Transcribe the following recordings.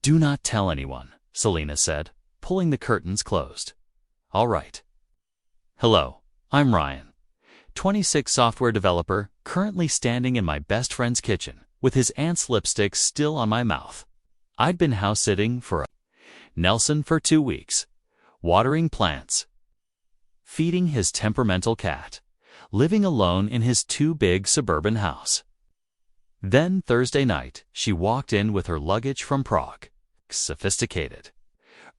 Do not tell anyone, Selena said, pulling the curtains closed. All right. Hello, I'm Ryan, 26 software developer, currently standing in my best friend's kitchen with his aunt's lipstick still on my mouth. I'd been house-sitting for Nelson for 2 weeks, watering plants, feeding his temperamental cat, living alone in his too big suburban house. Then Thursday night, she walked in with her luggage from Prague. Sophisticated.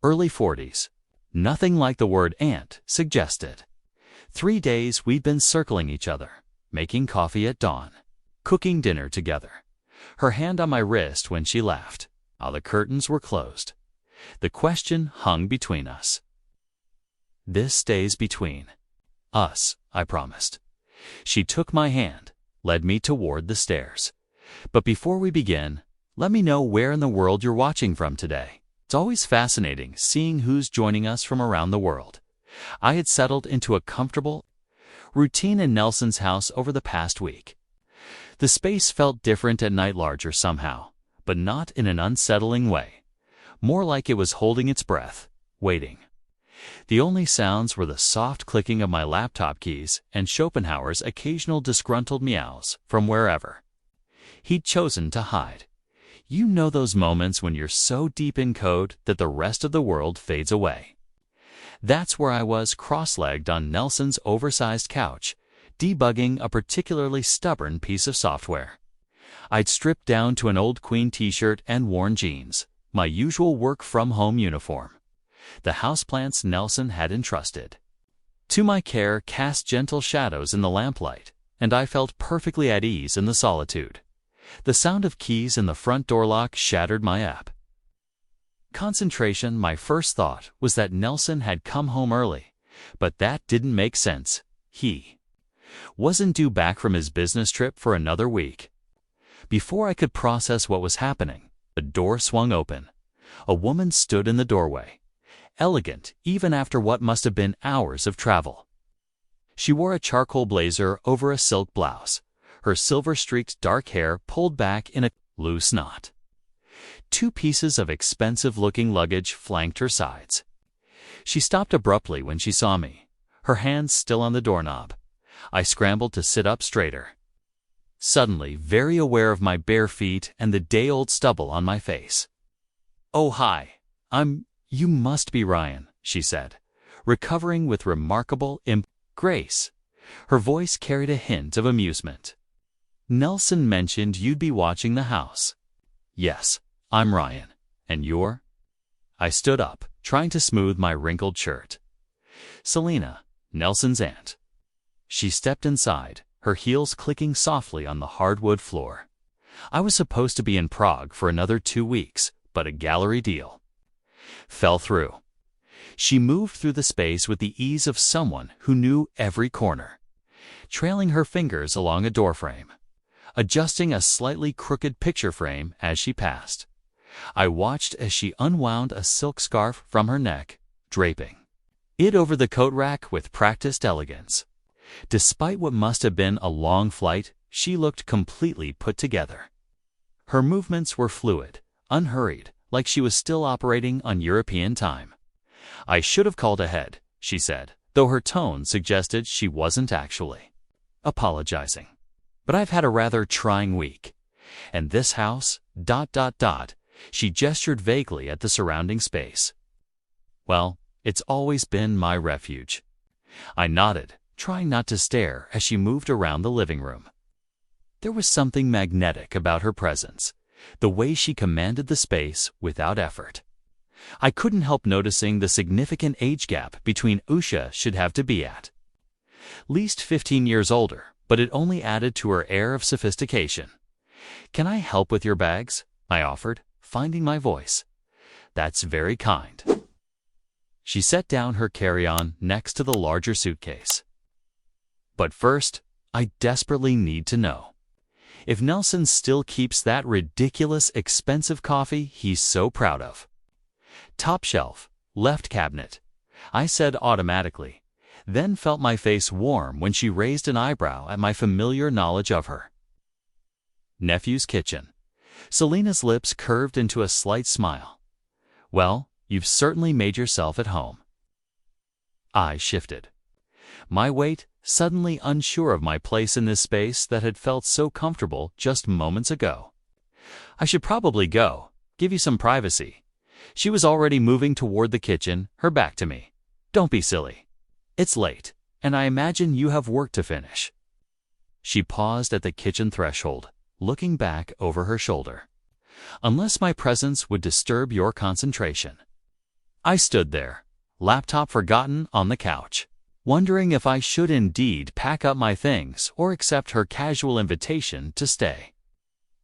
Early 40s. Nothing like the word aunt suggested. 3 days we'd been circling each other, making coffee at dawn, cooking dinner together. Her hand on my wrist when she left, while the curtains were closed. The question hung between us. This stays between us, I promised. She took my hand, led me toward the stairs. But before we begin, let me know where in the world you're watching from today. It's always fascinating seeing who's joining us from around the world. I had settled into a comfortable routine in Nelson's house over the past week. The space felt different at night, larger somehow, but not in an unsettling way. More like it was holding its breath, waiting. The only sounds were the soft clicking of my laptop keys and Schopenhauer's occasional disgruntled meows from wherever he'd chosen to hide. You know those moments when you're so deep in code that the rest of the world fades away. That's where I was, cross-legged on Nelson's oversized couch, debugging a particularly stubborn piece of software. I'd stripped down to an old Queen t-shirt and worn jeans, my usual work-from-home uniform. The houseplants Nelson had entrusted to my care cast gentle shadows in the lamplight, and I felt perfectly at ease in the solitude. The sound of keys in the front door lock shattered my concentration. My first thought was that Nelson had come home early, but that didn't make sense. He wasn't due back from his business trip for another week. Before I could process what was happening, the door swung open. A woman stood in the doorway, elegant even after what must have been hours of travel. She wore a charcoal blazer over a silk blouse, her silver-streaked dark hair pulled back in a loose knot. 2 pieces of expensive-looking luggage flanked her sides. She stopped abruptly when she saw me, her hands still on the doorknob. I scrambled to sit up straighter, suddenly very aware of my bare feet and the day-old stubble on my face. "Oh, hi. You must be Ryan," she said, recovering with remarkable grace. Her voice carried a hint of amusement. "Nelson mentioned you'd be watching the house." "Yes, I'm Ryan. And you're?" I stood up, trying to smooth my wrinkled shirt. "Selena, Nelson's aunt." She stepped inside, her heels clicking softly on the hardwood floor. I was supposed to be in Prague for another 2 weeks, but a gallery deal fell through. She moved through the space with the ease of someone who knew every corner, trailing her fingers along a doorframe, adjusting a slightly crooked picture frame as she passed. I watched as she unwound a silk scarf from her neck, draping it over the coat rack with practiced elegance. Despite what must have been a long flight, she looked completely put together. Her movements were fluid, unhurried, like she was still operating on European time. "I should have called ahead," she said, though her tone suggested she wasn't actually apologizing. "But I've had a rather trying week. And this house, .. She gestured vaguely at the surrounding space. "Well, it's always been my refuge." I nodded, trying not to stare as she moved around the living room. There was something magnetic about her presence, the way she commanded the space without effort. I couldn't help noticing the significant age gap between Usha should have to be at least 15 years older, but it only added to her air of sophistication. "Can I help with your bags?" I offered, finding my voice. "That's very kind." She set down her carry-on next to the larger suitcase. "But first, I desperately need to know if Nelson still keeps that ridiculous expensive coffee he's so proud of." "Top shelf, left cabinet," I said automatically, then felt my face warm when she raised an eyebrow at my familiar knowledge of her. "Nephew's kitchen." Selena's lips curved into a slight smile. Well, you've certainly made yourself at home. I shifted. My weight, suddenly unsure of my place in this space that had felt so comfortable just moments ago. I should probably go, give you some privacy. She was already moving toward the kitchen, her back to me. Don't be silly. It's late, and I imagine you have work to finish. She paused at the kitchen threshold, looking back over her shoulder. Unless my presence would disturb your concentration. I stood there, laptop forgotten on the couch, wondering if I should indeed pack up my things or accept her casual invitation to stay.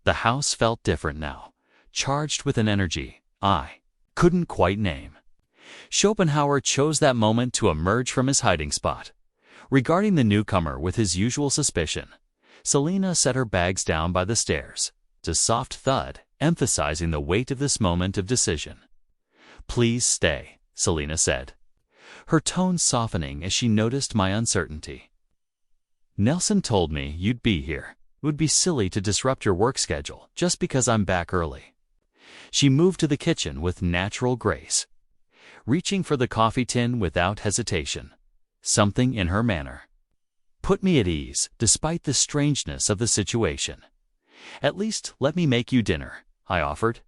The house felt different now, charged with an energy I couldn't quite name. Schopenhauer chose that moment to emerge from his hiding spot. Regarding the newcomer with his usual suspicion, Selina set her bags down by the stairs, a soft thud emphasizing the weight of this moment of decision. "Please stay," Selina said, her tone softening as she noticed my uncertainty. "Nelson told me you'd be here. It would be silly to disrupt your work schedule just because I'm back early." She moved to the kitchen with natural grace, reaching for the coffee tin without hesitation. Something in her manner put me at ease despite the strangeness of the situation. "At least let me make you dinner," I offered.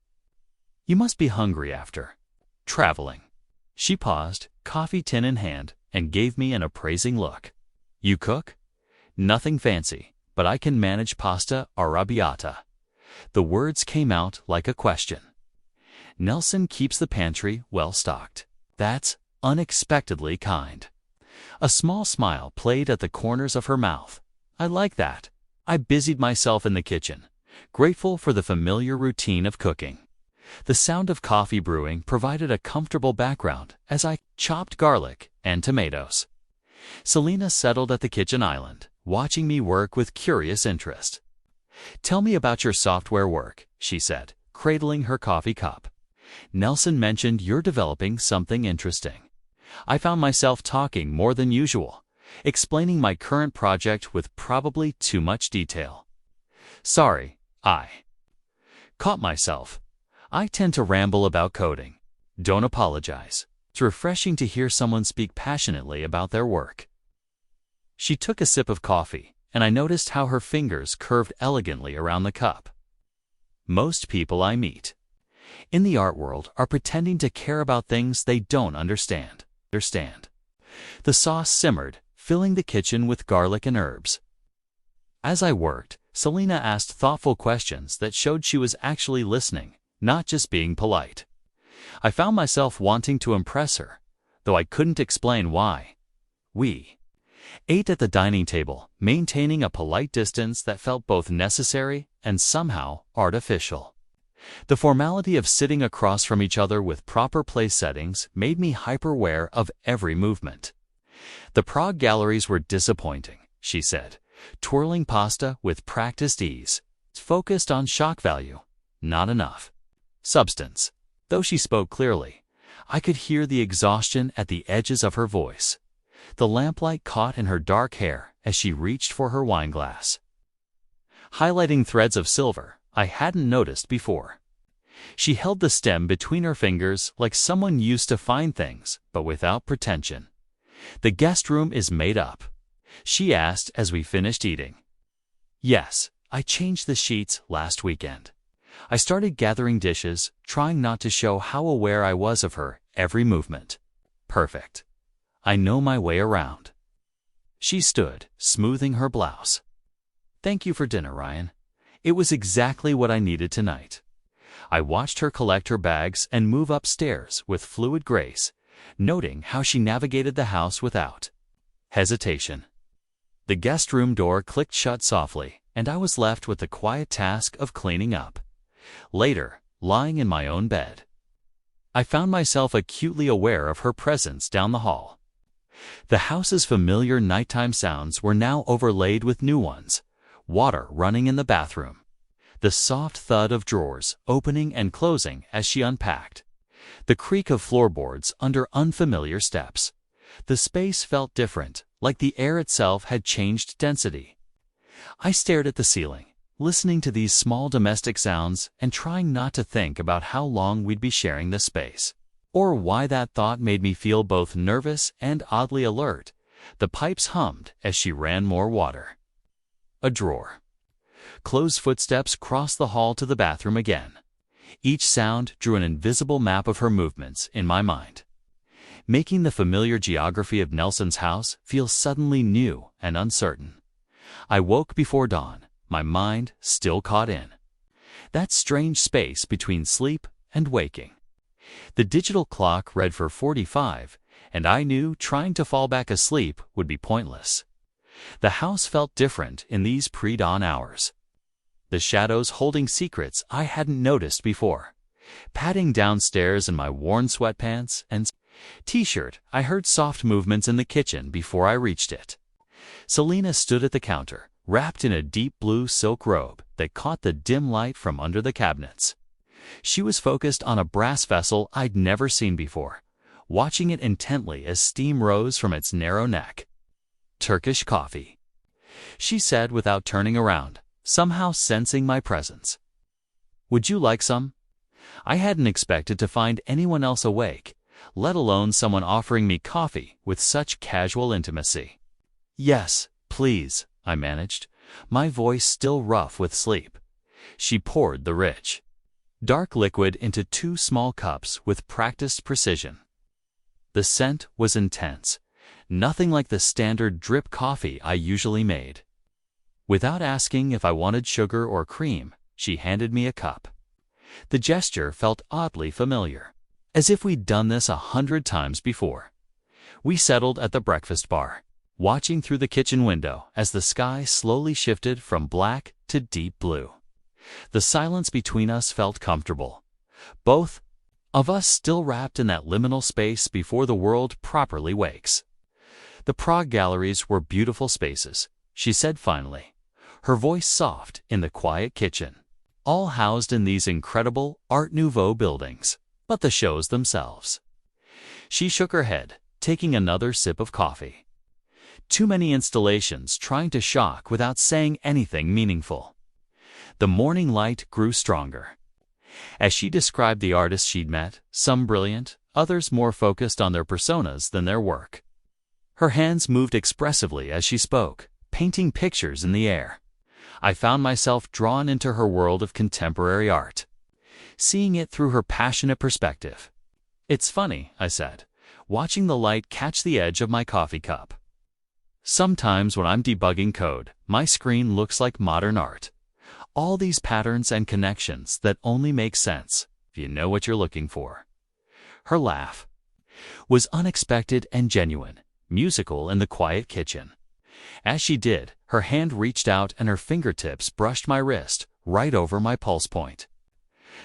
"You must be hungry after traveling." She paused, coffee tin in hand, and gave me an appraising look. "You cook?" "Nothing fancy, but I can manage pasta arrabbiata." The words came out like a question. "Nelson keeps the pantry well stocked." "That's unexpectedly kind." A small smile played at the corners of her mouth. "I like that." I busied myself in the kitchen, grateful for the familiar routine of cooking. The sound of coffee brewing provided a comfortable background as I chopped garlic and tomatoes. Selina settled at the kitchen island, watching me work with curious interest. "Tell me about your software work," she said, cradling her coffee cup. "Nelson mentioned you're developing something interesting." I found myself talking more than usual, explaining my current project with probably too much detail. "Sorry," I caught myself. I tend to ramble about coding. Don't apologize. It's refreshing to hear someone speak passionately about their work. She took a sip of coffee, and I noticed how her fingers curved elegantly around the cup. Most people I meet in the art world are pretending to care about things they don't understand. The sauce simmered, filling the kitchen with garlic and herbs. As I worked, Selina asked thoughtful questions that showed she was actually listening, not just being polite. I found myself wanting to impress her, though I couldn't explain why. We ate at the dining table, maintaining a polite distance that felt both necessary and somehow artificial. The formality of sitting across from each other with proper place settings made me hyper-aware of every movement. "The Prague galleries were disappointing," she said, twirling pasta with practiced ease. "It's focused on shock value, not enough substance." Though she spoke clearly, I could hear the exhaustion at the edges of her voice. The lamplight caught in her dark hair as she reached for her wineglass, highlighting threads of silver I hadn't noticed before. She held the stem between her fingers like someone used to fine things, but without pretension. "The guest room is made up?" she asked as we finished eating. "Yes, I changed the sheets last weekend." I started gathering dishes, trying not to show how aware I was of her every movement. "Perfect. I know my way around." She stood, smoothing her blouse. "Thank you for dinner, Ryan. It was exactly what I needed tonight." I watched her collect her bags and move upstairs with fluid grace, noting how she navigated the house without hesitation. The guest room door clicked shut softly, and I was left with the quiet task of cleaning up. Later, lying in my own bed, I found myself acutely aware of her presence down the hall. The house's familiar nighttime sounds were now overlaid with new ones: water running in the bathroom, the soft thud of drawers opening and closing as she unpacked, the creak of floorboards under unfamiliar steps. The space felt different, like the air itself had changed density. I stared at the ceiling, listening to these small domestic sounds and trying not to think about how long we'd be sharing this space. Or why that thought made me feel both nervous and oddly alert. The pipes hummed as she ran more water. A drawer. Closed footsteps crossed the hall to the bathroom again. Each sound drew an invisible map of her movements in my mind, making the familiar geography of Nelson's house feel suddenly new and uncertain. I woke before dawn, my mind still caught in that strange space between sleep and waking. The digital clock read for 45, and I knew trying to fall back asleep would be pointless. The house felt different in these pre-dawn hours. The shadows holding secrets I hadn't noticed before. Padding downstairs in my worn sweatpants and t-shirt, I heard soft movements in the kitchen before I reached it. Selena stood at the counter, wrapped in a deep blue silk robe that caught the dim light from under the cabinets. She was focused on a brass vessel I'd never seen before, watching it intently as steam rose from its narrow neck. "Turkish coffee," she said without turning around, somehow sensing my presence. "Would you like some?" I hadn't expected to find anyone else awake, let alone someone offering me coffee with such casual intimacy. "Yes, please," I managed, my voice still rough with sleep. She poured the rich, dark liquid into 2 small cups with practiced precision. The scent was intense, nothing like the standard drip coffee I usually made. Without asking if I wanted sugar or cream, she handed me a cup. The gesture felt oddly familiar, as if we'd done this 100 times before. We settled at the breakfast bar, watching through the kitchen window as the sky slowly shifted from black to deep blue. The silence between us felt comfortable, both of us still wrapped in that liminal space before the world properly wakes. "The Prague galleries were beautiful spaces," she said finally, her voice soft in the quiet kitchen. "All housed in these incredible Art Nouveau buildings, but the shows themselves." She shook her head, taking another sip of coffee. "Too many installations trying to shock without saying anything meaningful." The morning light grew stronger. As she described the artists she'd met, some brilliant, others more focused on their personas than their work. Her hands moved expressively as she spoke, painting pictures in the air. I found myself drawn into her world of contemporary art, seeing it through her passionate perspective. "It's funny," I said, watching the light catch the edge of my coffee cup. "Sometimes when I'm debugging code, my screen looks like modern art. All these patterns and connections that only make sense if you know what you're looking for." Her laugh was unexpected and genuine, musical in the quiet kitchen. As she did, her hand reached out and her fingertips brushed my wrist, right over my pulse point.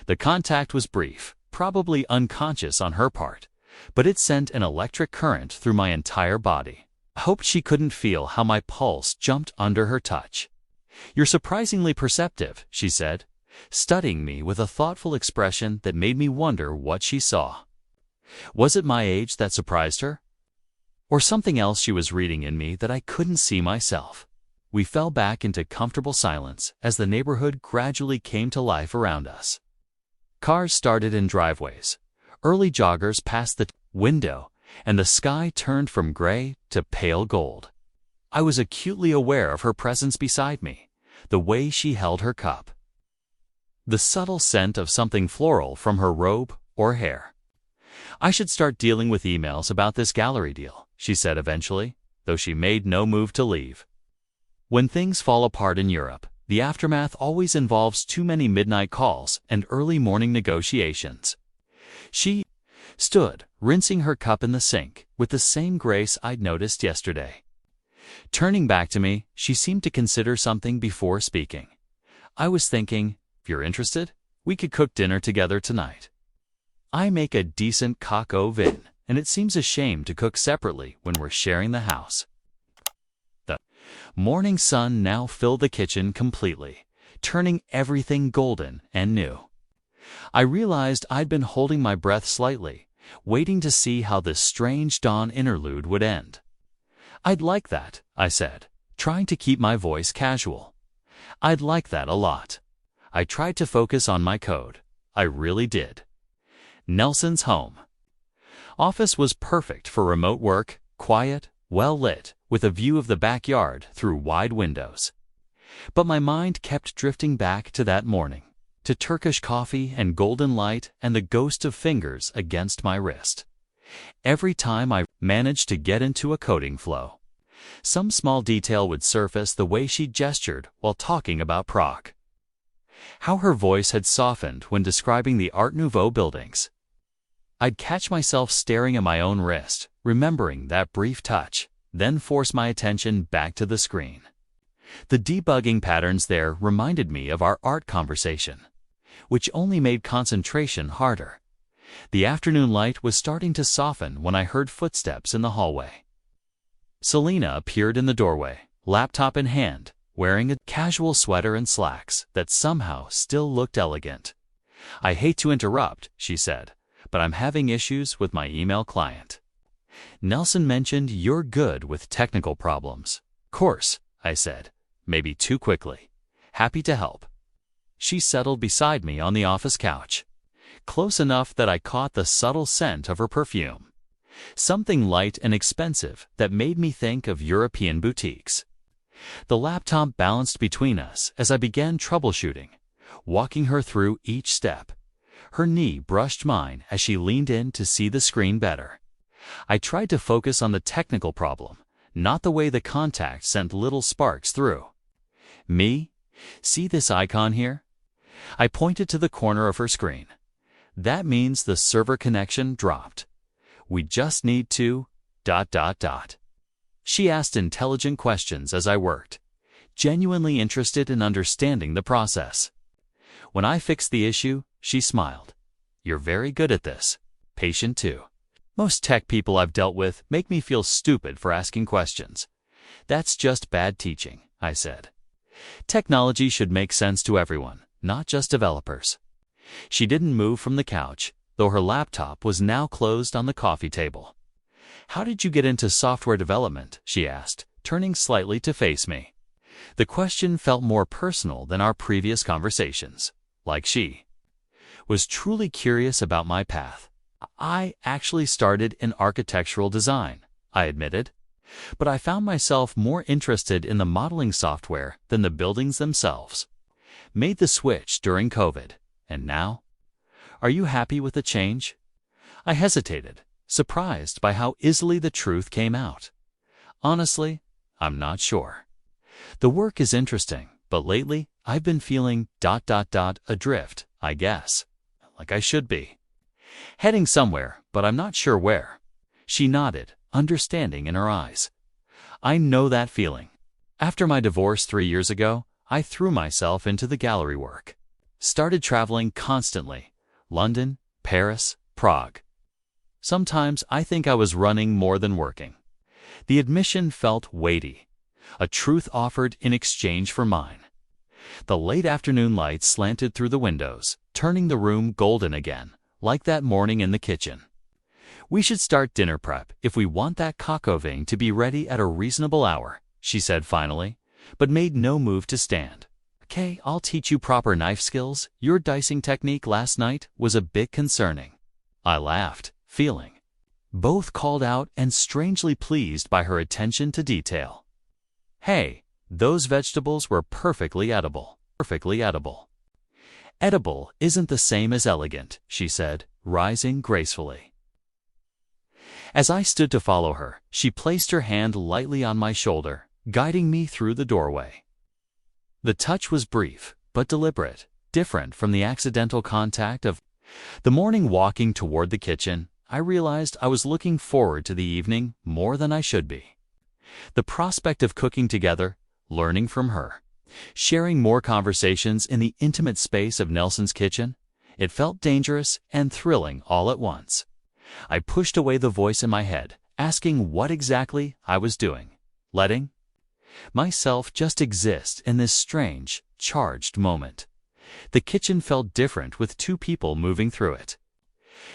The contact was brief, probably unconscious on her part, but it sent an electric current through my entire body. I hoped she couldn't feel how my pulse jumped under her touch. "You're surprisingly perceptive," she said, studying me with a thoughtful expression that made me wonder what she saw. Was it my age that surprised her? Or something else she was reading in me that I couldn't see myself? We fell back into comfortable silence as the neighborhood gradually came to life around us. Cars started in driveways. Early joggers passed the window, and the sky turned from gray to pale gold. I was acutely aware of her presence beside me, the way she held her cup, the subtle scent of something floral from her robe or hair. "I should start dealing with emails about this gallery deal," she said eventually, though she made no move to leave. "When things fall apart in Europe, the aftermath always involves too many midnight calls and early morning negotiations." She stood, rinsing her cup in the sink, with the same grace I'd noticed yesterday. Turning back to me, she seemed to consider something before speaking. "I was thinking, if you're interested, we could cook dinner together tonight. I make a decent coq au vin, and it seems a shame to cook separately when we're sharing the house." The morning sun now filled the kitchen completely, turning everything golden and new. I realized I'd been holding my breath slightly, waiting to see how this strange dawn interlude would end. "I'd like that," I said, trying to keep my voice casual. I'd like that a lot. I tried to focus on my code. I really did. Nelson's home. Office was perfect for remote work, quiet, well lit, with a view of the backyard through wide windows. But my mind kept drifting back to that morning, to Turkish coffee and golden light and the ghost of fingers against my wrist. Every time I managed to get into a coding flow, some small detail would surface, the way she gestured while talking about Prague, how her voice had softened when describing the Art Nouveau buildings. I'd catch myself staring at my own wrist, remembering that brief touch, then force my attention back to the screen. The debugging patterns there reminded me of our art conversation, which only made concentration harder. The afternoon light was starting to soften when I heard footsteps in the hallway. Selena appeared in the doorway, laptop in hand, wearing a casual sweater and slacks that somehow still looked elegant. "I hate to interrupt," she said, "but I'm having issues with my email client. Nelson mentioned you're good with technical problems." "Course," I said, maybe too quickly. "Happy to help." She settled beside me on the office couch, close enough that I caught the subtle scent of her perfume, something light and expensive that made me think of European boutiques. The laptop balanced between us as I began troubleshooting, walking her through each step. Her knee brushed mine as she leaned in to see the screen better. I tried to focus on the technical problem, not the way the contact sent little sparks through. "Me? See this icon here?" I pointed to the corner of her screen. "That means the server connection dropped. We just need to... She asked intelligent questions as I worked, genuinely interested in understanding the process. When I fixed the issue, she smiled. "You're very good at this. Patient too. Most tech people I've dealt with make me feel stupid for asking questions." "That's just bad teaching," I said. "Technology should make sense to everyone, not just developers." She didn't move from the couch, though her laptop was now closed on the coffee table. "How did you get into software development?" she asked, turning slightly to face me. The question felt more personal than our previous conversations, like she was truly curious about my path. "I actually started in architectural design," I admitted, "but I found myself more interested in the modeling software than the buildings themselves. Made the switch during COVID, and now..." "Are you happy with the change?" I hesitated, surprised by how easily the truth came out. "Honestly, I'm not sure. The work is interesting, but lately I've been feeling... adrift, I guess. Like I should be. Heading somewhere, but I'm not sure where." She nodded, understanding in her eyes. "I know that feeling. After my divorce 3 years ago, I threw myself into the gallery work. Started traveling constantly. London, Paris, Prague. Sometimes I think I was running more than working." The admission felt weighty, a truth offered in exchange for mine. The late afternoon light slanted through the windows, turning the room golden again, like that morning in the kitchen. "We should start dinner prep if we want that coq au vin to be ready at a reasonable hour," she said finally, but made no move to stand. "Okay, I'll teach you proper knife skills. Your dicing technique last night was a bit concerning." I laughed, feeling both called out and strangely pleased by her attention to detail. "Hey, those vegetables were perfectly edible. Perfectly edible." "Edible isn't the same as elegant," she said, rising gracefully. As I stood to follow her, she placed her hand lightly on my shoulder, guiding me through the doorway. The touch was brief, but deliberate, different from the accidental contact of the morning. Walking toward the kitchen, I realized I was looking forward to the evening more than I should be. The prospect of cooking together, learning from her, sharing more conversations in the intimate space of Nelson's kitchen, it felt dangerous and thrilling all at once. I pushed away the voice in my head, asking what exactly I was doing, letting myself just exist in this strange, charged moment. The kitchen felt different with 2 people moving through it.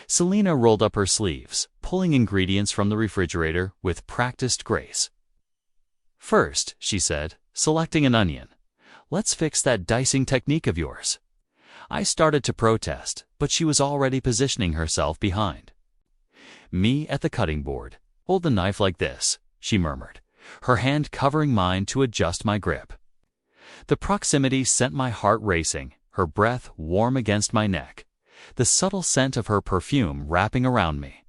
Selena rolled up her sleeves, pulling ingredients from the refrigerator with practiced grace. "First," she said, selecting an onion, let's fix that dicing technique of yours." I started to protest, but she was already positioning herself behind me at the cutting board. "Hold the knife like this," she murmured, her hand covering mine to adjust my grip. The proximity sent my heart racing, her breath warm against my neck, the subtle scent of her perfume wrapping around me.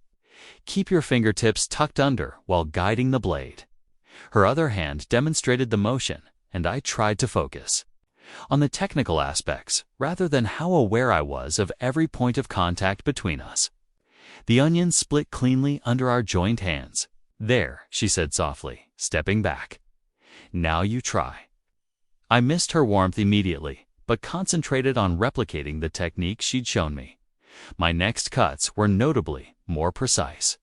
"Keep your fingertips tucked under while guiding the blade." Her other hand demonstrated the motion, and I tried to focus on the technical aspects rather than how aware I was of every point of contact between us. The onion split cleanly under our joined hands. "There," she said softly, stepping back. "Now you try." I missed her warmth immediately, but concentrated on replicating the technique she'd shown me. My next cuts were notably more precise.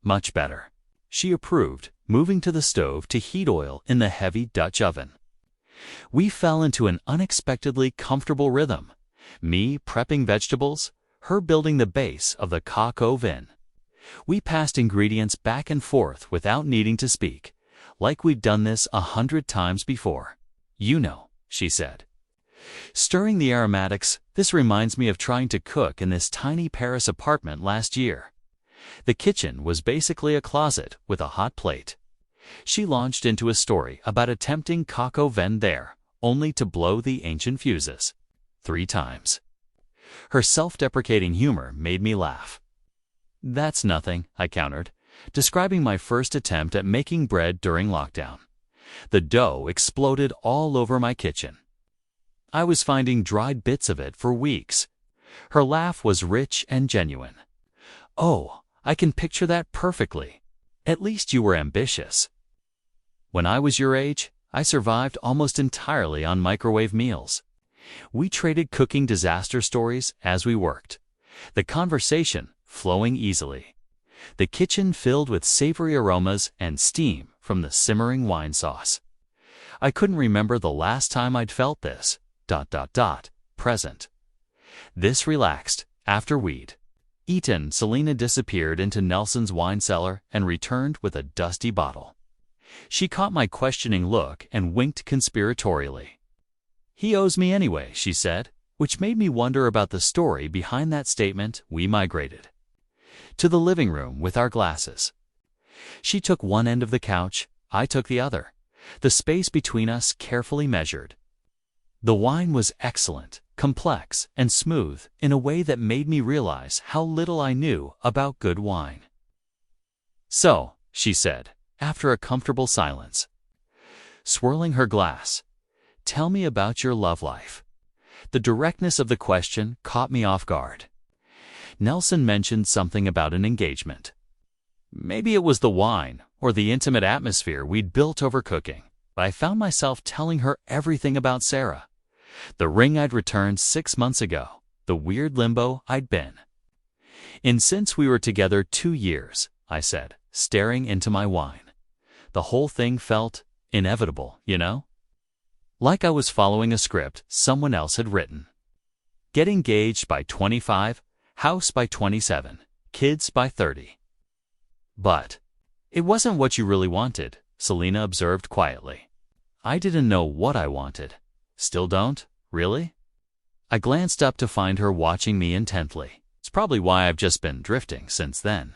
"Much better," she approved, moving to the stove to heat oil in the heavy Dutch oven. We fell into an unexpectedly comfortable rhythm, me prepping vegetables, her building the base of the coq au vin. We passed ingredients back and forth without needing to speak, like we'd done this 100 times before. "You know," she said, stirring the aromatics, "this reminds me of trying to cook in this tiny Paris apartment last year. The kitchen was basically a closet with a hot plate." She launched into a story about attempting coq au vin there, only to blow the ancient fuses 3 times. Her self-deprecating humor made me laugh. "That's nothing," I countered, describing my first attempt at making bread during lockdown. The dough exploded all over my kitchen. I was finding dried bits of it for weeks. Her laugh was rich and genuine. "Oh, I can picture that perfectly. At least you were ambitious." "When I was your age, I survived almost entirely on microwave meals." We traded cooking disaster stories as we worked, the conversation flowing easily, the kitchen filled with savory aromas and steam from the simmering wine sauce. I couldn't remember the last time I'd felt this, present. This relaxed, after we'd eaten, Selena disappeared into Nelson's wine cellar and returned with a dusty bottle. She caught my questioning look and winked conspiratorially. "He owes me anyway," she said, which made me wonder about the story behind that statement. We migrated to the living room with our glasses. She took one end of the couch, I took the other, the space between us carefully measured. The wine was excellent, complex, and smooth in a way that made me realize how little I knew about good wine. "So," she said, after a comfortable silence, swirling her glass, "tell me about your love life." The directness of the question caught me off guard. Nelson mentioned something about an engagement. Maybe it was the wine or the intimate atmosphere we'd built over cooking, but I found myself telling her everything about Sarah. The ring I'd returned 6 months ago, the weird limbo I'd been in since we were together 2 years, I said, staring into my wine. The whole thing felt inevitable, you know? Like I was following a script someone else had written. Get engaged by 25, house by 27, kids by 30. But it wasn't what you really wanted, Selena observed quietly. I didn't know what I wanted. Still don't, really? I glanced up to find her watching me intently. It's probably why I've just been drifting since then.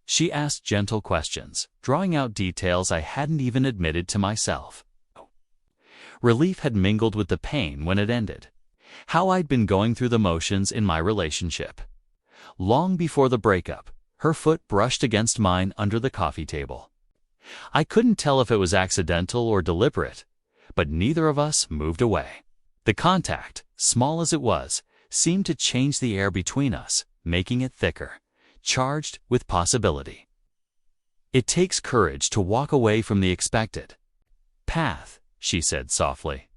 She asked gentle questions, drawing out details I hadn't even admitted to myself. Relief had mingled with the pain when it ended. How I'd been going through the motions in my relationship. Long before the breakup, her foot brushed against mine under the coffee table. I couldn't tell if it was accidental or deliberate, but neither of us moved away. The contact, small as it was, seemed to change the air between us, making it thicker, charged with possibility. It takes courage to walk away from the expected path, she said softly.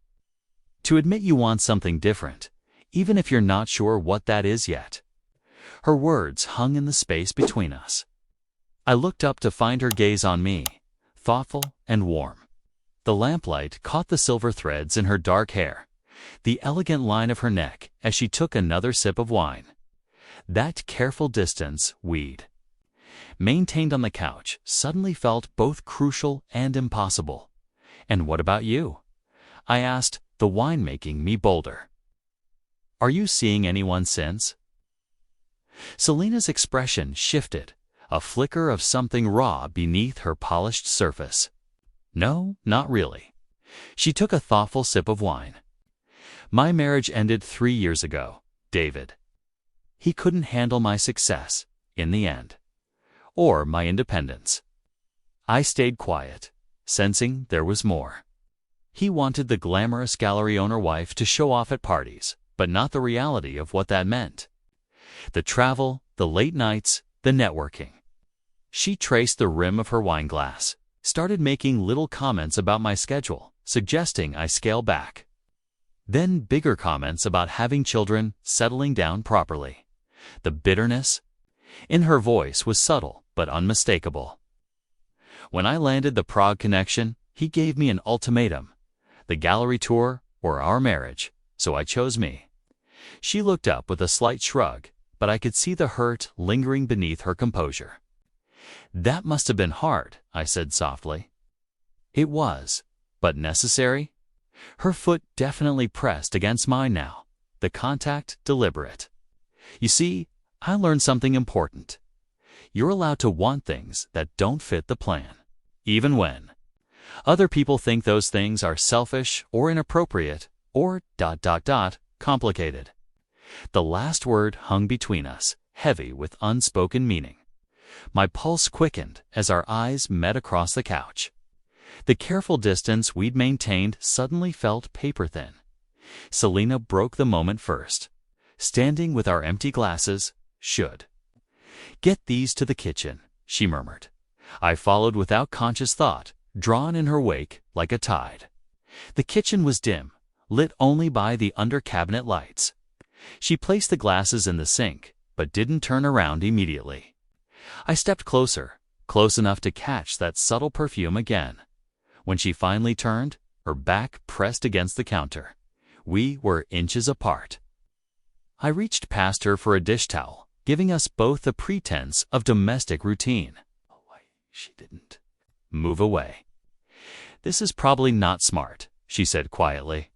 To admit you want something different, even if you're not sure what that is yet. Her words hung in the space between us. I looked up to find her gaze on me, thoughtful and warm. The lamplight caught the silver threads in her dark hair, the elegant line of her neck as she took another sip of wine. That careful distance we'd maintained on the couch suddenly felt both crucial and impossible. And what about you? I asked, the wine making me bolder. Are you seeing anyone since? Selena's expression shifted, a flicker of something raw beneath her polished surface. No, not really. She took a thoughtful sip of wine. My marriage ended 3 years ago, David. He couldn't handle my success, in the end. Or my independence. I stayed quiet, sensing there was more. He wanted the glamorous gallery owner wife to show off at parties, but not the reality of what that meant. The travel, the late nights, the networking. She traced the rim of her wine glass, started making little comments about my schedule, suggesting I scale back. Then bigger comments about having children, settling down properly. The bitterness in her voice was subtle but unmistakable. When I landed the Prague connection, he gave me an ultimatum: the gallery tour or our marriage, so I chose me. She looked up with a slight shrug, but I could see the hurt lingering beneath her composure. That must have been hard, I said softly. It was, but necessary. Her foot definitely pressed against mine now, the contact deliberate. You see, I learned something important. You're allowed to want things that don't fit the plan, even when other people think those things are selfish or inappropriate or ... complicated. The last word hung between us, heavy with unspoken meaning. My pulse quickened as our eyes met across the couch. The careful distance we'd maintained suddenly felt paper-thin. Selena broke the moment first. Standing with our empty glasses, should. Get these to the kitchen, she murmured. I followed without conscious thought, drawn in her wake like a tide. The kitchen was dim, lit only by the under-cabinet lights. She placed the glasses in the sink, but didn't turn around immediately. I stepped closer, close enough to catch that subtle perfume again. When she finally turned, her back pressed against the counter. We were inches apart. I reached past her for a dish towel, giving us both the pretense of domestic routine. She didn't move away. This is probably not smart, she said quietly.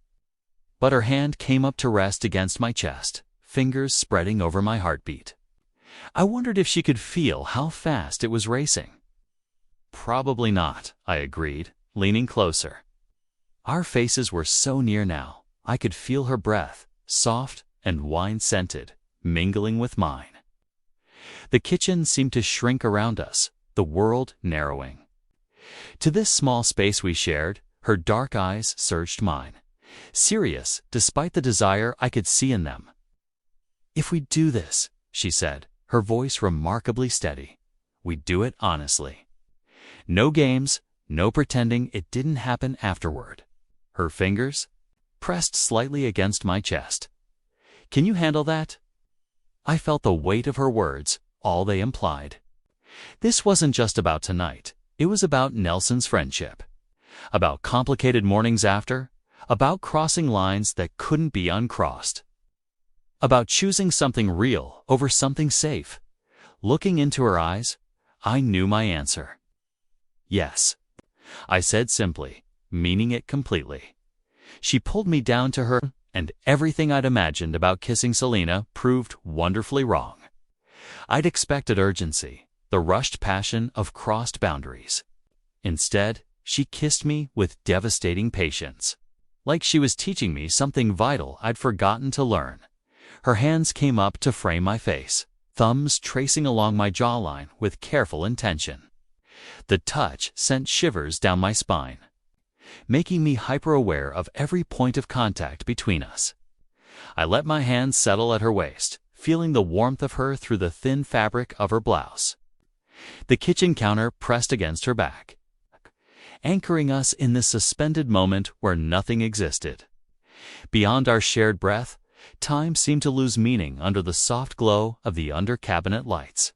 But her hand came up to rest against my chest, fingers spreading over my heartbeat. I wondered if she could feel how fast it was racing. Probably not, I agreed, leaning closer. Our faces were so near now, I could feel her breath, soft and wine-scented, mingling with mine. The kitchen seemed to shrink around us, the world narrowing. To this small space we shared, her dark eyes searched mine, serious despite the desire I could see in them. If we do this, she said, her voice remarkably steady, we do it honestly. No games, no pretending it didn't happen afterward. Her fingers pressed slightly against my chest. Can you handle that? I felt the weight of her words, all they implied. This wasn't just about tonight. It was about Nelson's friendship. About complicated mornings after. About crossing lines that couldn't be uncrossed. About choosing something real over something safe. Looking into her eyes, I knew my answer. Yes, I said simply, meaning it completely. She pulled me down to her, and everything I'd imagined about kissing Selena proved wonderfully wrong. I'd expected urgency, the rushed passion of crossed boundaries. Instead, she kissed me with devastating patience, like she was teaching me something vital I'd forgotten to learn. Her hands came up to frame my face, thumbs tracing along my jawline with careful intention. The touch sent shivers down my spine, making me hyper-aware of every point of contact between us. I let my hands settle at her waist, feeling the warmth of her through the thin fabric of her blouse. The kitchen counter pressed against her back, anchoring us in this suspended moment where nothing existed. Beyond our shared breath, time seemed to lose meaning under the soft glow of the under-cabinet lights.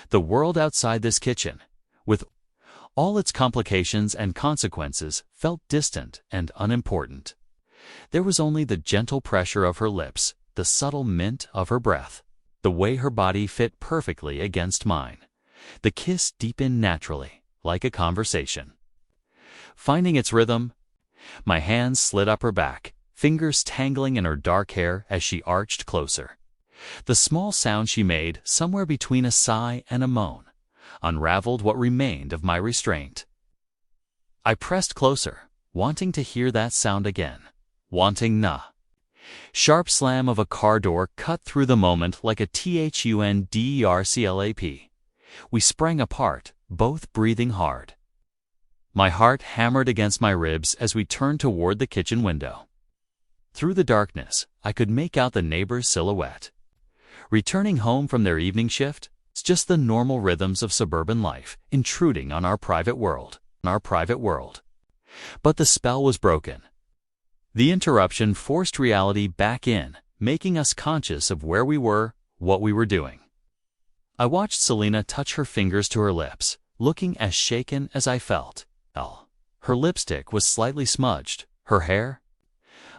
The world outside this kitchen, with all its complications and consequences, felt distant and unimportant. There was only the gentle pressure of her lips, the subtle mint of her breath, the way her body fit perfectly against mine. The kiss deepened naturally, like a conversation. Finding its rhythm, My hands slid up her back, fingers tangling in her dark hair as she arched closer. The small sound she made, somewhere between a sigh and a moan, unraveled what remained of my restraint. I pressed closer, wanting to hear that sound again, wanting nah. Sharp slam of a car door cut through the moment like a thunderclap. We sprang apart, both breathing hard. My heart hammered against my ribs as we turned toward the kitchen window. Through the darkness, I could make out the neighbor's silhouette. Returning home from their evening shift, it's just the normal rhythms of suburban life intruding on our private world. But the spell was broken. The interruption forced reality back in, making us conscious of where we were, what we were doing. I watched Selena touch her fingers to her lips, looking as shaken as I felt. Her lipstick was slightly smudged, her hair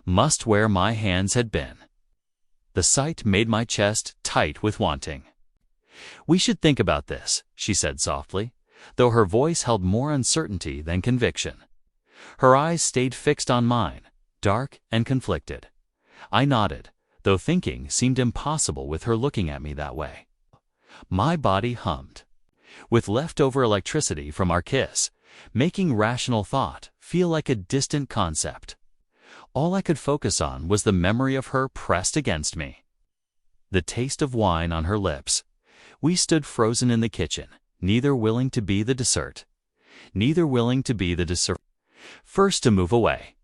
must where my hands had been. The sight made my chest tight with wanting. "We should think about this," she said softly, though her voice held more uncertainty than conviction. Her eyes stayed fixed on mine, dark and conflicted. I nodded, though thinking seemed impossible with her looking at me that way. My body hummed, with leftover electricity from our kiss, making rational thought feel like a distant concept. All I could focus on was the memory of her pressed against me, the taste of wine on her lips. We stood frozen in the kitchen, neither willing to be the dessert. First to move away.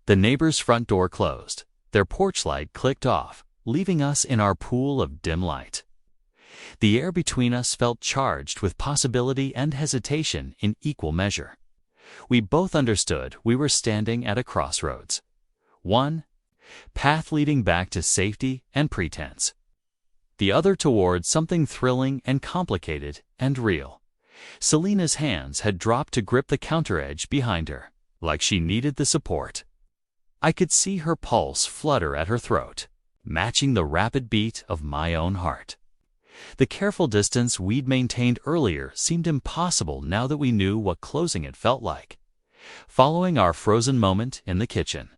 The neighbor's front door closed. Their porch light clicked off, leaving us in our pool of dim light. The air between us felt charged with possibility and hesitation in equal measure. We both understood we were standing at a crossroads. One path leading back to safety and pretense. The other toward something thrilling and complicated and real. Selena's hands had dropped to grip the counter edge behind her, like she needed the support. I could see her pulse flutter at her throat, matching the rapid beat of my own heart. The careful distance we'd maintained earlier seemed impossible now that we knew what closing it felt like. Following our frozen moment in the kitchen,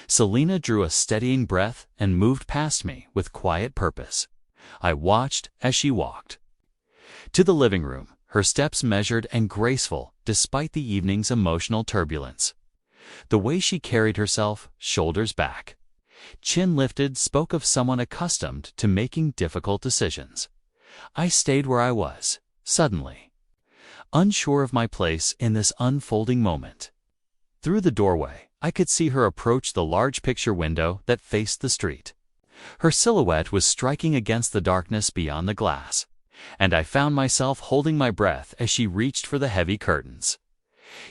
Selena drew a steadying breath and moved past me with quiet purpose. I watched as she walked to the living room, her steps measured and graceful despite the evening's emotional turbulence. The way she carried herself, shoulders back, chin lifted, spoke of someone accustomed to making difficult decisions. I stayed where I was, suddenly, unsure of my place in this unfolding moment. Through the doorway, I could see her approach the large picture window that faced the street. Her silhouette was striking against the darkness beyond the glass, and I found myself holding my breath as she reached for the heavy curtains.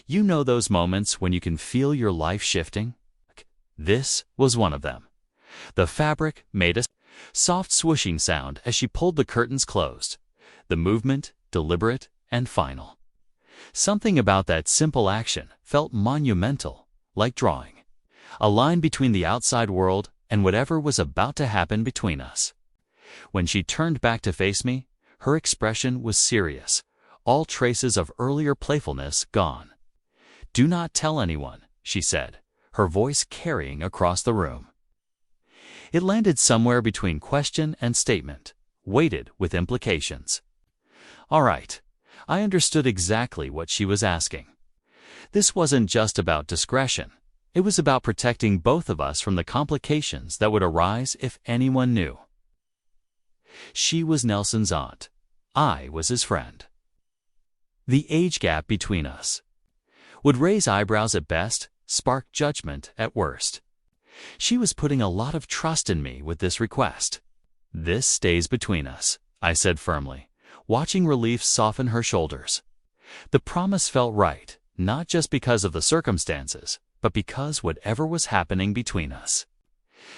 You know those moments when you can feel your life shifting? This was one of them. The fabric made a soft swooshing sound as she pulled the curtains closed, the movement deliberate and final. Something about that simple action felt monumental, like drawing a line between the outside world and whatever was about to happen between us. When she turned back to face me, her expression was serious, all traces of earlier playfulness gone. "Do not tell anyone," she said, her voice carrying across the room. It landed somewhere between question and statement, weighted with implications. All right, I understood exactly what she was asking. This wasn't just about discretion. It was about protecting both of us from the complications that would arise if anyone knew. She was Nelson's aunt. I was his friend. The age gap between us would raise eyebrows at best, spark judgment at worst. She was putting a lot of trust in me with this request. "This stays between us," I said firmly, watching relief soften her shoulders. The promise felt right, not just because of the circumstances, but because whatever was happening between us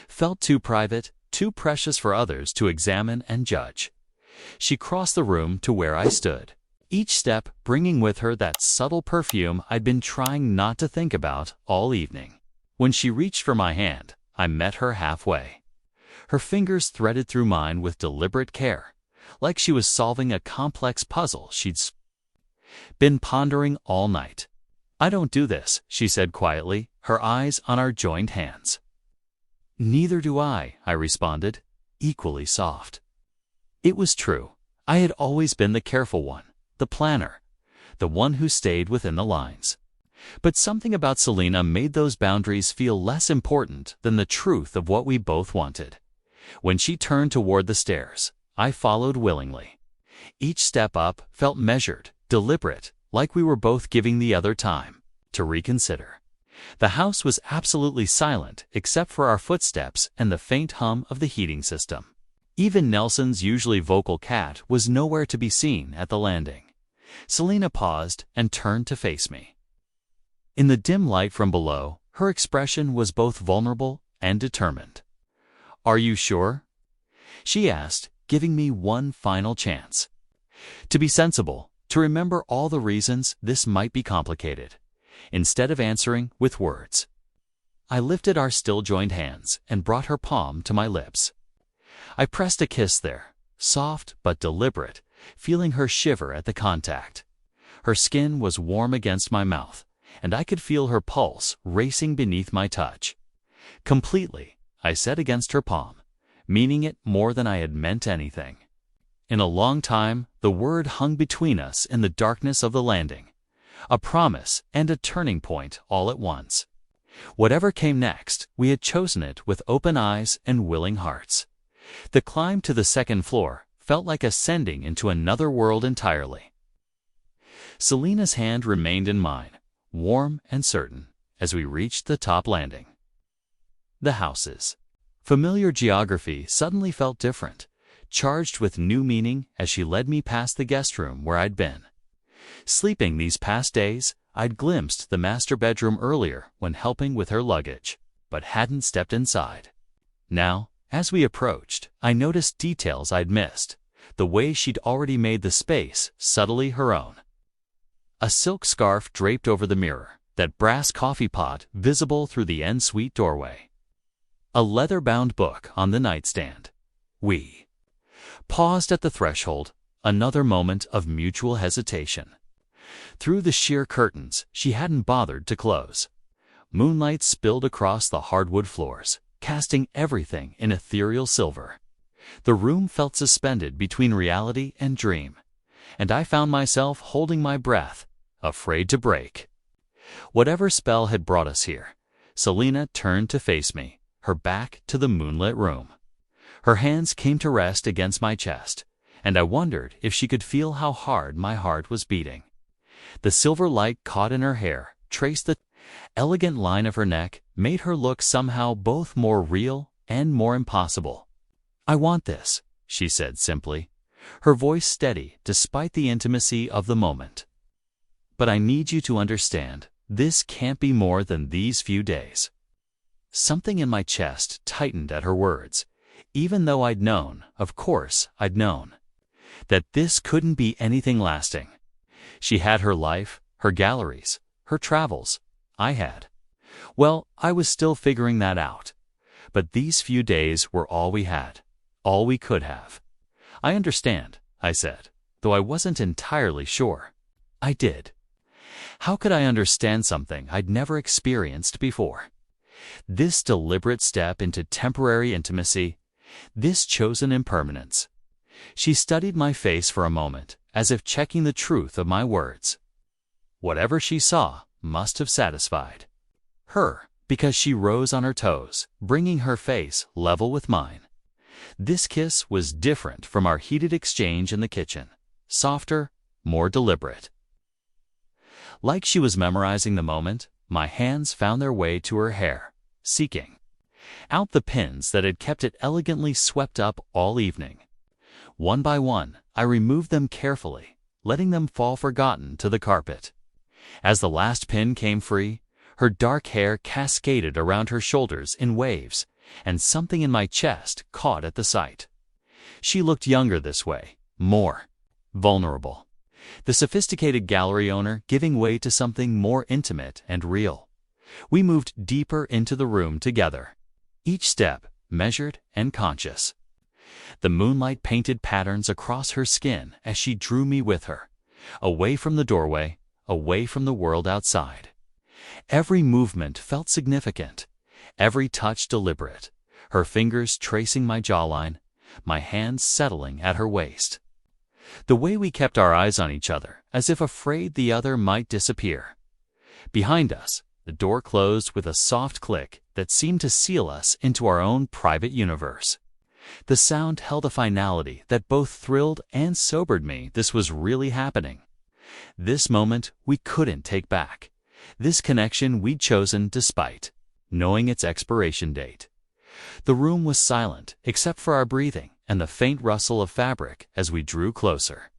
felt too private, too precious for others to examine and judge. She crossed the room to where I stood, each step bringing with her that subtle perfume I'd been trying not to think about all evening. When she reached for my hand, I met her halfway. Her fingers threaded through mine with deliberate care, like she was solving a complex puzzle she'd been pondering all night. "I don't do this," she said quietly, her eyes on our joined hands. "Neither do I," I responded, equally soft. It was true. I had always been the careful one, the planner, the one who stayed within the lines. But something about Selena made those boundaries feel less important than the truth of what we both wanted. When she turned toward the stairs, I followed willingly. Each step up felt measured, deliberate, like we were both giving the other time to reconsider. The house was absolutely silent except for our footsteps and the faint hum of the heating system. Even Nelson's usually vocal cat was nowhere to be seen at the landing. Selena paused and turned to face me. In the dim light from below, her expression was both vulnerable and determined. "Are you sure?" she asked, giving me one final chance. To be sensible, to remember all the reasons this might be complicated, instead of answering with words. I lifted our still-joined hands and brought her palm to my lips. I pressed a kiss there, soft but deliberate, feeling her shiver at the contact. Her skin was warm against my mouth, and I could feel her pulse racing beneath my touch. "Completely," I said against her palm, meaning it more than I had meant anything. In a long time, the word hung between us in the darkness of the landing, a promise and a turning point all at once. Whatever came next, we had chosen it with open eyes and willing hearts. The climb to the second floor felt like ascending into another world entirely. Selena's hand remained in mine, warm and certain, as we reached the top landing. The houses. Familiar geography suddenly felt different, charged with new meaning as she led me past the guest room where I'd been. Sleeping these past days, I'd glimpsed the master bedroom earlier when helping with her luggage, but hadn't stepped inside. Now, as we approached, I noticed details I'd missed, the way she'd already made the space subtly her own. A silk scarf draped over the mirror, that brass coffee pot visible through the en-suite doorway. A leather-bound book on the nightstand. We paused at the threshold, another moment of mutual hesitation. Through the sheer curtains she hadn't bothered to close. Moonlight spilled across the hardwood floors, casting everything in ethereal silver. The room felt suspended between reality and dream, and I found myself holding my breath, afraid to break. Whatever spell had brought us here, Selena turned to face me, her back to the moonlit room. Her hands came to rest against my chest, and I wondered if she could feel how hard my heart was beating. The silver light caught in her hair, traced the elegant line of her neck, made her look somehow both more real and more impossible. "I want this," she said simply, her voice steady despite the intimacy of the moment. "But I need you to understand, this can't be more than these few days." Something in my chest tightened at her words, even though I'd known, of course I'd known, that this couldn't be anything lasting. She had her life, her galleries, her travels. I had. Well, I was still figuring that out. But these few days were all we had, all we could have. "I understand," I said, though I wasn't entirely sure. I did. How could I understand something I'd never experienced before? This deliberate step into temporary intimacy, this chosen impermanence. She studied my face for a moment, as if checking the truth of my words. Whatever she saw must have satisfied her, because she rose on her toes, bringing her face level with mine. This kiss was different from our heated exchange in the kitchen, softer, more deliberate. Like she was memorizing the moment, my hands found their way to her hair, seeking out the pins that had kept it elegantly swept up all evening. One by one, I removed them carefully, letting them fall forgotten to the carpet. As the last pin came free, her dark hair cascaded around her shoulders in waves, and something in my chest caught at the sight. She looked younger this way, more vulnerable. The sophisticated gallery owner giving way to something more intimate and real. We moved deeper into the room together, each step measured and conscious. The moonlight painted patterns across her skin as she drew me with her, away from the doorway, away from the world outside. Every movement felt significant, every touch deliberate, her fingers tracing my jawline, my hands settling at her waist. The way we kept our eyes on each other, as if afraid the other might disappear. Behind us, the door closed with a soft click that seemed to seal us into our own private universe. The sound held a finality that both thrilled and sobered me. This was really happening. This moment we couldn't take back. This connection we'd chosen despite knowing its expiration date. The room was silent except for our breathing and the faint rustle of fabric as we drew closer.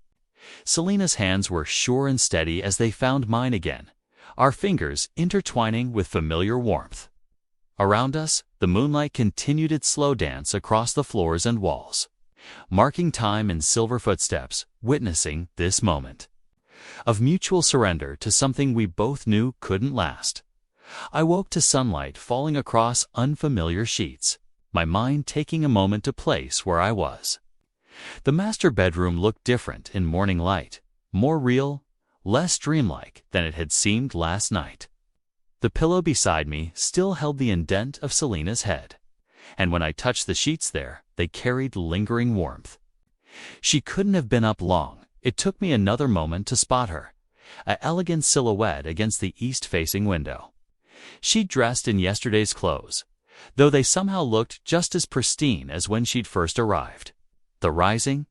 Selena's hands were sure and steady as they found mine again, our fingers intertwining with familiar warmth. Around us, the moonlight continued its slow dance across the floors and walls, marking time in silver footsteps, witnessing this moment of mutual surrender to something we both knew couldn't last. I woke to sunlight falling across unfamiliar sheets, my mind taking a moment to place where I was. The master bedroom looked different in morning light, more real, less dreamlike than it had seemed last night. The pillow beside me still held the indent of Selena's head, and when I touched the sheets there, they carried lingering warmth. She couldn't have been up long. It took me another moment to spot her, an elegant silhouette against the east-facing window. She'd dressed in yesterday's clothes, though they somehow looked just as pristine as when she'd first arrived. The rising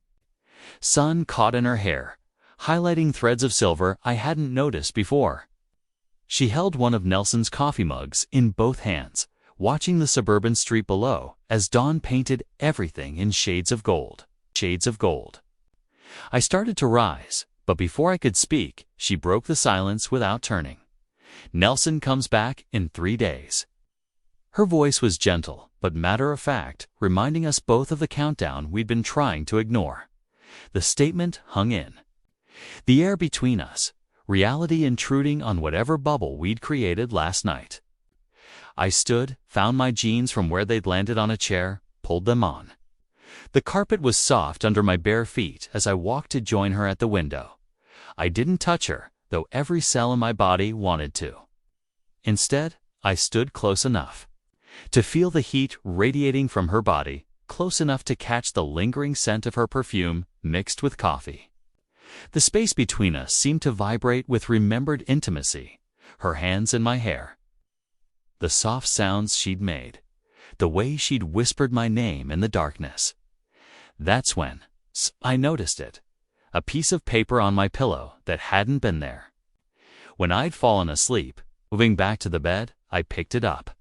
sun caught in her hair, highlighting threads of silver I hadn't noticed before. She held one of Nelson's coffee mugs in both hands, watching the suburban street below as dawn painted everything in shades of gold. Shades of gold. I started to rise, but before I could speak, she broke the silence without turning. "Nelson comes back in 3 days." Her voice was gentle, but matter-of-fact, reminding us both of the countdown we'd been trying to ignore. The statement hung in the air between us, reality intruding on whatever bubble we'd created last night. I stood, found my jeans from where they'd landed on a chair, pulled them on. The carpet was soft under my bare feet as I walked to join her at the window. I didn't touch her, though every cell in my body wanted to. Instead, I stood close enough to feel the heat radiating from her body, close enough to catch the lingering scent of her perfume mixed with coffee. The space between us seemed to vibrate with remembered intimacy, her hands in my hair. The soft sounds she'd made, the way she'd whispered my name in the darkness. That's when I noticed it, a piece of paper on my pillow that hadn't been there. When I'd fallen asleep, moving back to the bed, I picked it up.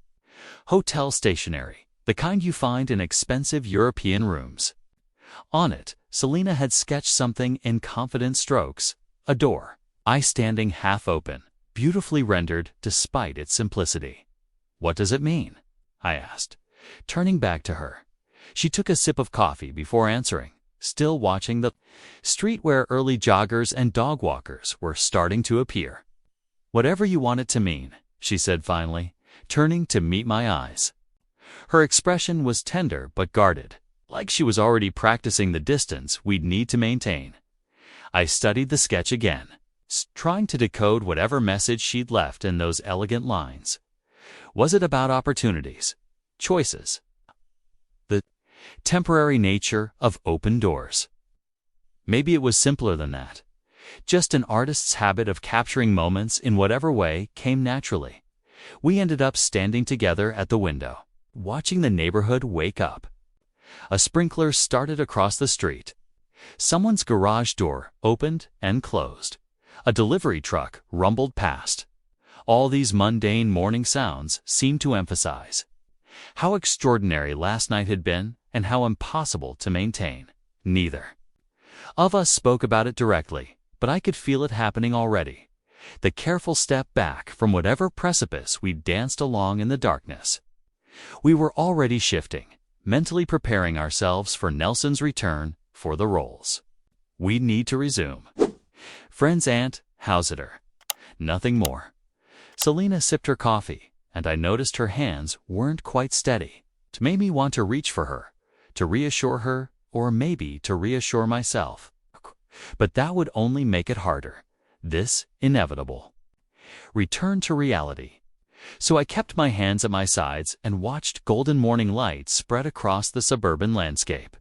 Hotel stationery, the kind you find in expensive European rooms. On it, Selena had sketched something in confident strokes, a door, I standing half open, beautifully rendered despite its simplicity. "What does it mean?" I asked, turning back to her. She took a sip of coffee before answering, still watching the street where early joggers and dog walkers were starting to appear. "Whatever you want it to mean," she said finally, turning to meet my eyes. Her expression was tender but guarded, like she was already practicing the distance we'd need to maintain. I studied the sketch again, trying to decode whatever message she'd left in those elegant lines. Was it about opportunities, choices, the temporary nature of open doors? Maybe it was simpler than that. Just an artist's habit of capturing moments in whatever way came naturally. We ended up standing together at the window, watching the neighborhood wake up. A sprinkler started across the street. Someone's garage door opened and closed. A delivery truck rumbled past. All these mundane morning sounds seemed to emphasize how extraordinary last night had been and how impossible to maintain. Neither of us spoke about it directly, but I could feel it happening already. The careful step back from whatever precipice we danced along in the darkness. We were already shifting, mentally preparing ourselves for Nelson's return for the roles. We'd need to resume. "Friend's aunt, how's it her?" Nothing more. Selena sipped her coffee, and I noticed her hands weren't quite steady. It made me want to reach for her, to reassure her, or maybe to reassure myself. But that would only make it harder. This inevitable. Return to reality. So I kept my hands at my sides and watched golden morning light spread across the suburban landscape,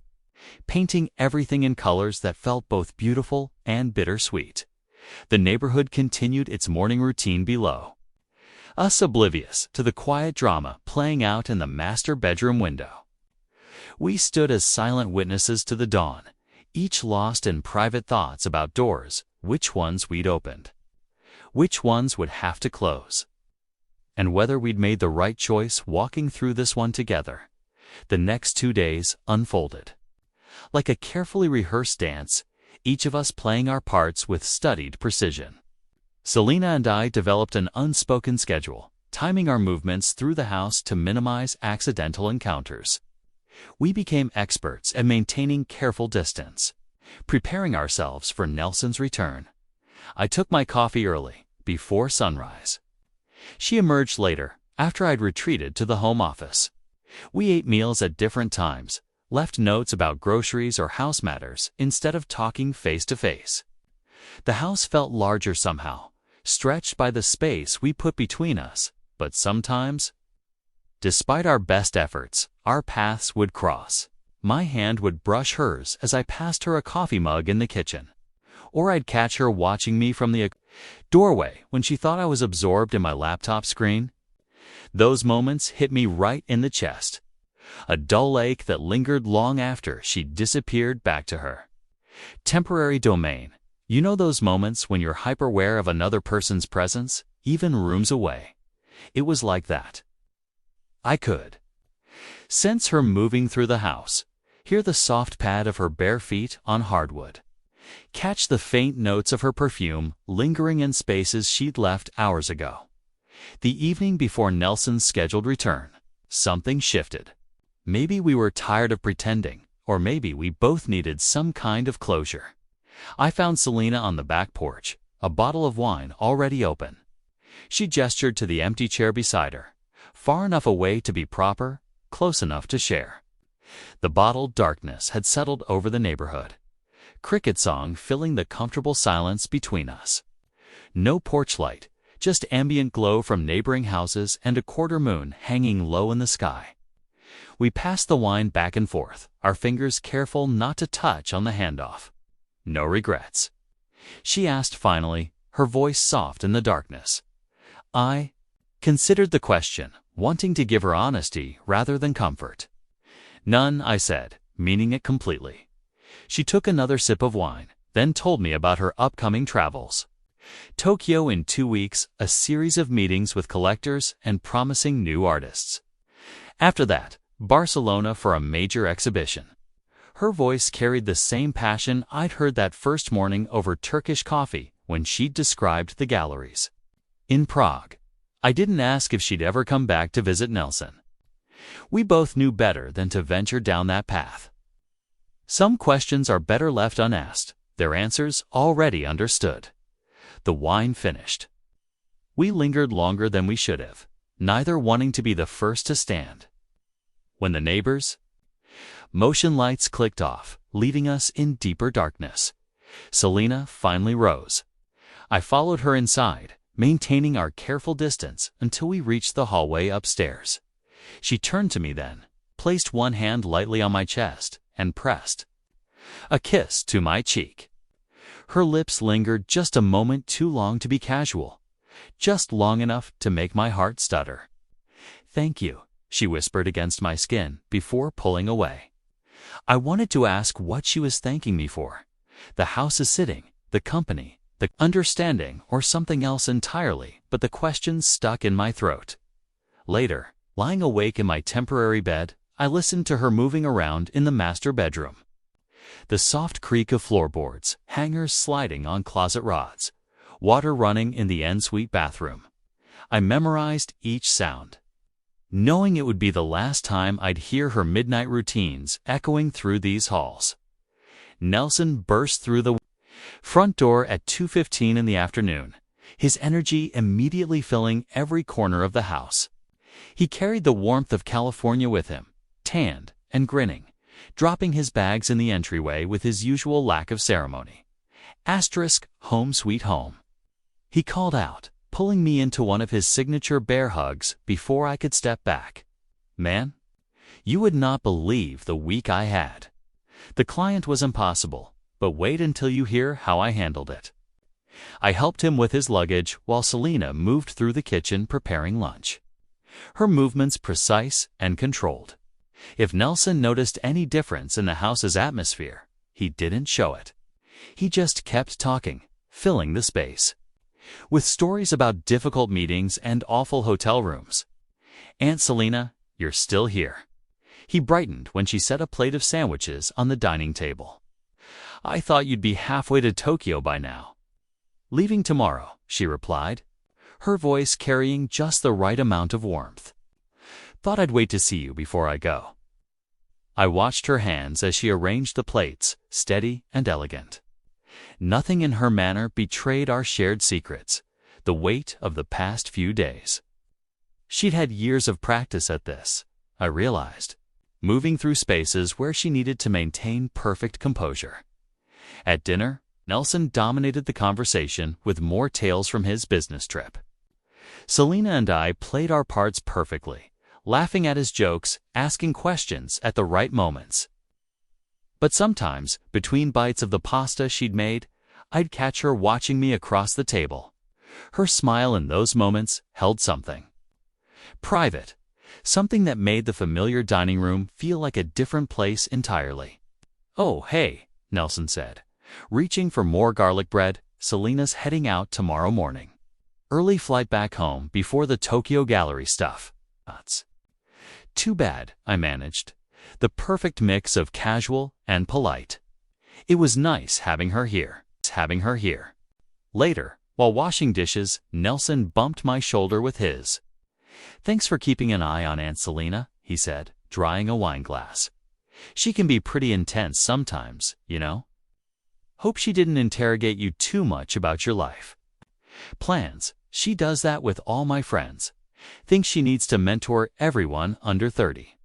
painting everything in colors that felt both beautiful and bittersweet. The neighborhood continued its morning routine below, us oblivious to the quiet drama playing out in the master bedroom window. We stood as silent witnesses to the dawn, each lost in private thoughts about doors, which ones we'd opened, which ones would have to close, and whether we'd made the right choice walking through this one together. The next 2 days unfolded like a carefully rehearsed dance, each of us playing our parts with studied precision. Selena and I developed an unspoken schedule, timing our movements through the house to minimize accidental encounters. We became experts at maintaining careful distance, preparing ourselves for Nelson's return. I took my coffee early, before sunrise. She emerged later, after I'd retreated to the home office. We ate meals at different times, left notes about groceries or house matters instead of talking face to face. The house felt larger somehow, stretched by the space we put between us, but sometimes, despite our best efforts, our paths would cross. My hand would brush hers as I passed her a coffee mug in the kitchen, or I'd catch her watching me from the doorway when she thought I was absorbed in my laptop screen. Those moments hit me right in the chest, a dull ache that lingered long after she disappeared back to her temporary domain. You know those moments when you're hyper-aware of another person's presence, even rooms away? It was like that. I could sense her moving through the house, hear the soft pad of her bare feet on hardwood, catch the faint notes of her perfume lingering in spaces she'd left hours ago. The evening before Nelson's scheduled return, something shifted. Maybe we were tired of pretending, or maybe we both needed some kind of closure. I found Selena on the back porch, a bottle of wine already open. She gestured to the empty chair beside her, far enough away to be proper, close enough to share. The bottled darkness had settled over the neighborhood, cricket song filling the comfortable silence between us. No porch light, just ambient glow from neighboring houses and a quarter moon hanging low in the sky. We passed the wine back and forth, our fingers careful not to touch on the handoff. No regrets. She asked finally, her voice soft in the darkness. I considered the question, wanting to give her honesty rather than comfort. None, I said, meaning it completely. She took another sip of wine, then told me about her upcoming travels. Tokyo in 2 weeks, a series of meetings with collectors and promising new artists. After that, Barcelona for a major exhibition. Her voice carried the same passion I'd heard that first morning over Turkish coffee when she'd described the galleries. In Prague, I didn't ask if she'd ever come back to visit Nelson. We both knew better than to venture down that path. Some questions are better left unasked, their answers already understood. The wine finished. We lingered longer than we should have, neither wanting to be the first to stand. When the neighbors' motion lights clicked off, leaving us in deeper darkness, Selena finally rose. I followed her inside, maintaining our careful distance until we reached the hallway upstairs. She turned to me then, placed one hand lightly on my chest, and pressed a kiss to my cheek. Her lips lingered just a moment too long to be casual, just long enough to make my heart stutter. "Thank you," she whispered against my skin before pulling away. I wanted to ask what she was thanking me for. The house is sitting, the company, the understanding, or something else entirely, but the question stuck in my throat. Later, lying awake in my temporary bed, I listened to her moving around in the master bedroom. The soft creak of floorboards, hangers sliding on closet rods, water running in the ensuite bathroom. I memorized each sound, knowing it would be the last time I'd hear her midnight routines echoing through these halls. Nelson burst through the front door at 2:15 in the afternoon, his energy immediately filling every corner of the house. He carried the warmth of California with him, tanned and grinning, dropping his bags in the entryway with his usual lack of ceremony. *Home sweet home. He called out, pulling me into one of his signature bear hugs before I could step back. Man, you would not believe the week I had. The client was impossible, but wait until you hear how I handled it. I helped him with his luggage while Selena moved through the kitchen preparing lunch. Her movements precise and controlled. If Nelson noticed any difference in the house's atmosphere, he didn't show it. He just kept talking, filling the space with stories about difficult meetings and awful hotel rooms. Aunt Selena, you're still here. He brightened when she set a plate of sandwiches on the dining table. I thought you'd be halfway to Tokyo by now. Leaving tomorrow, she replied, her voice carrying just the right amount of warmth. Thought I'd wait to see you before I go. I watched her hands as she arranged the plates, steady and elegant. Nothing in her manner betrayed our shared secrets, the weight of the past few days. She'd had years of practice at this, I realized, moving through spaces where she needed to maintain perfect composure. At dinner, Nelson dominated the conversation with more tales from his business trip. Selena and I played our parts perfectly, laughing at his jokes, asking questions at the right moments. But sometimes, between bites of the pasta she'd made, I'd catch her watching me across the table. Her smile in those moments held something private, something that made the familiar dining room feel like a different place entirely. Oh, hey, Nelson said. Reaching for more garlic bread, Selena's heading out tomorrow morning. Early flight back home before the Tokyo Gallery stuff. Nuts. Too bad, I managed. The perfect mix of casual and polite. It was nice having her here. Later, while washing dishes, Nelson bumped my shoulder with his. Thanks for keeping an eye on Aunt Selena, he said, drying a wine glass. She can be pretty intense sometimes, you know. Hope she didn't interrogate you too much about your life. Plans. She does that with all my friends. Thinks she needs to mentor everyone under 30.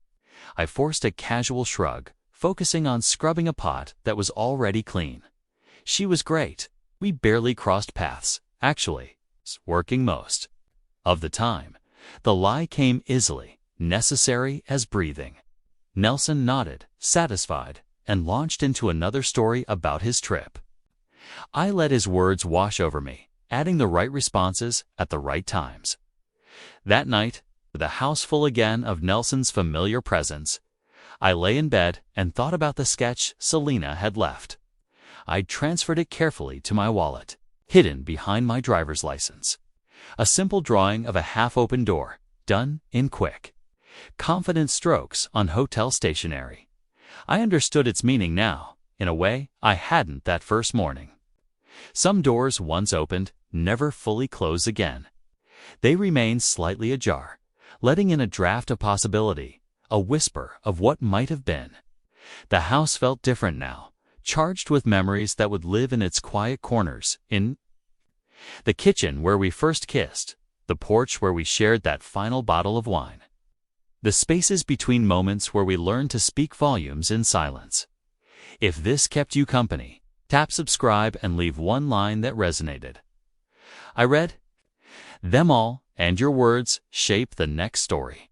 I forced a casual shrug, focusing on scrubbing a pot that was already clean. She was great. We barely crossed paths, actually, working most of the time. The lie came easily, necessary as breathing. Nelson nodded, satisfied, and launched into another story about his trip. I let his words wash over me, adding the right responses at the right times. That night, with the house full again of Nelson's familiar presence, I lay in bed and thought about the sketch Selena had left. I'd transferred it carefully to my wallet, hidden behind my driver's license. A simple drawing of a half-open door, done in quick, confident strokes on hotel stationery. I understood its meaning now, in a way I hadn't that first morning. Some doors once opened, never fully close again. They remain slightly ajar, letting in a draft of possibility, a whisper of what might have been. The house felt different now, charged with memories that would live in its quiet corners, in the kitchen where we first kissed, the porch where we shared that final bottle of wine. The spaces between moments where we learned to speak volumes in silence. If this kept you company, tap subscribe and leave one line that resonated. I read, "Them all, and your words, shape the next story."